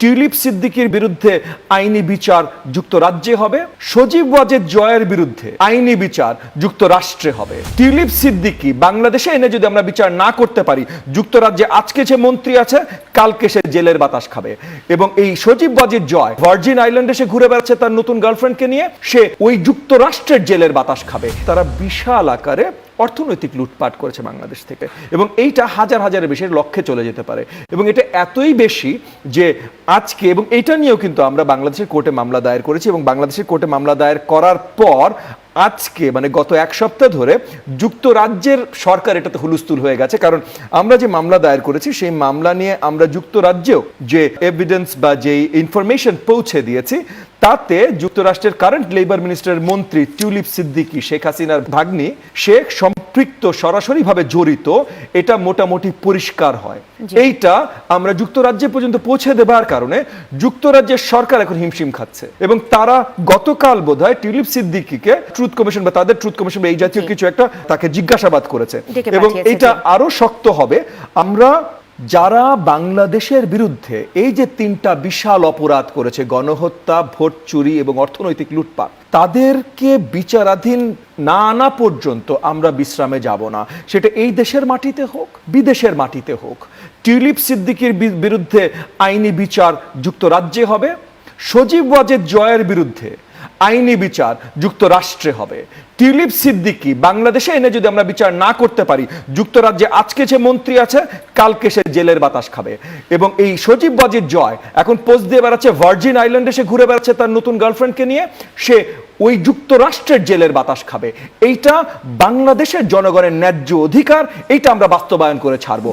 Tulip সিদ্দিকীর বিরুদ্ধে আইনি বিচার যুক্তরাজ্যে হবে, সজীব ওয়াজেদ জয়ের বিরুদ্ধে আইনি বিচার যুক্তরাষ্ট্রে হবে। টিউলিপ সিদ্দিকী বাংলাদেশে এনে যদি আমরা বিচার না করতে পারি, যুক্তরাজ্যে আজকে যে মন্ত্রী আছে কালকে সে জেলের বাতাস খাবে। এবং এই সজীব ওয়াজেদ জয় ভার্জিন আইল্যান্ডে সে ঘুরে বেড়াচ্ছে তার নতুন গার্লফ্রেন্ডকে নিয়ে, সে ওই যুক্তরাষ্ট্রের জেলের বাতাস খাবে। তারা বিশাল আকারে অর্থনৈতিক লুটপাট করেছে বাংলাদেশ থেকে, এবং এইটা হাজার হাজারের বেশি লক্ষ্যে চলে যেতে পারে। এবং এটা এতই বেশি যে আজকে, এবং এইটা নিয়েও কিন্তু আমরা বাংলাদেশের কোর্টে মামলা দায়ের করেছি, এবং বাংলাদেশের কোর্টে মামলা দায়ের করার পর আজকে মানে গত এক সপ্তাহ ধরে যুক্তরাজ্যের সরকার এটাতে হুলস্থুল হয়ে গেছে। কারণ আমরা যে মামলা দায়ের করেছি সেই মামলা নিয়ে আমরা যুক্তরাজ্যেও যে এভিডেন্স বা যে ইনফরমেশন পৌঁছে দিয়েছি, তাতে যুক্তরাষ্ট্রের কারেন্ট লেবার মিনিস্টারের মন্ত্রী টিউলিপ সিদ্দিকী, শেখ হাসিনার ভাগ্নি, সে সম্পৃক্ত, সরাসরিভাবে জড়িত, এটা মোটামুটি পরিষ্কার হয়। এইটা আমরা যুক্তরাজ্যে পর্যন্ত পৌঁছে দেবার কারণে যুক্তরাজ্যের সরকার এখন হিমশিম খাচ্ছে। এবং তারা গতকাল বোধহয় টিউলিপ সিদ্দিকীকে ট্রুথ কমিশন বা তাদের ট্রুথ কমিশন এই জাতীয় কিছু একটা তাকে জিজ্ঞাসাবাদ করেছে, এবং এটা আরো শক্ত হবে। আমরা যারা বাংলাদেশের বিরুদ্ধে এই যে তিনটা বিশাল অপরাধ করেছে, গণহত্যা, ভোট চুরি এবং অর্থনৈতিক লুটপাট, তাদেরকে বিচারাধীন না আনা পর্যন্ত আমরা বিশ্রামে যাব না। সেটা এই দেশের মাটিতে হোক, বিদেশের মাটিতে হোক। টিউলিপ সিদ্দিকীর বিরুদ্ধে আইনি বিচার যুক্তরাজ্যে হবে, সজীব ওয়াজেদ জয়ের বিরুদ্ধে আইনি বিচার যুক্তরাষ্ট্রে হবে। টিউলিপ সিদ্দিকী বাংলাদেশে এনে যদি আমরা বিচার না করতে পারি, যুক্তরাজ্যে আজকে যে মন্ত্রী আছে কালকে সে জেলের বাতাস খাবে। এবং এই সজীব ওয়াজেদ জয় এখন পোস্ট দিয়ে বেড়াচ্ছে ভার্জিন আইল্যান্ডে সে ঘুরে বেড়াচ্ছে তার নতুন গার্লফ্রেন্ডকে নিয়ে, সে ওই যুক্তরাষ্ট্রের জেলের বাতাস খাবে। এইটা বাংলাদেশের জনগণের ন্যায্য অধিকার, এইটা আমরা বাস্তবায়ন করে ছাড়বো।